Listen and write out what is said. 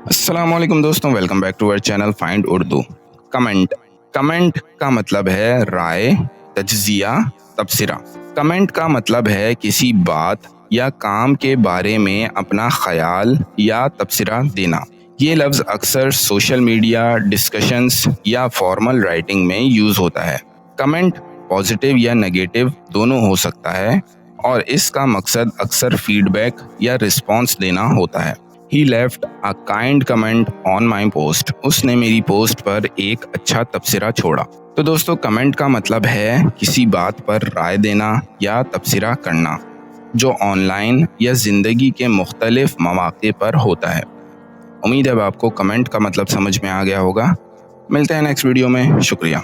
السلام علیکم دوستوں، welcome back to our channel find Urdu. Comment کا مطلب ہے رائے، تجزیہ، تبصرہ۔ کمنٹ کا مطلب ہے کسی بات یا کام کے بارے میں اپنا خیال یا تبصرہ دینا۔ یہ لفظ اکثر سوشل میڈیا ڈسکشنز یا فارمل رائٹنگ میں یوز ہوتا ہے۔ کمنٹ پازیٹیو یا نیگیٹو دونوں ہو سکتا ہے، اور اس کا مقصد اکثر فیڈ بیک یا رسپانس دینا ہوتا ہے۔ He left a kind comment on my post. اس نے میری پوسٹ پر ایک اچھا تبصرہ چھوڑا۔ تو دوستو، کمنٹ کا مطلب ہے کسی بات پر رائے دینا یا تبصرہ کرنا جو آن لائن یا زندگی کے مختلف مواقع پر ہوتا ہے۔ امید ہے اب آپ کو کمنٹ کا مطلب سمجھ میں آ گیا ہوگا۔ ملتے ہیں نیکسٹ ویڈیو میں۔ شکریہ۔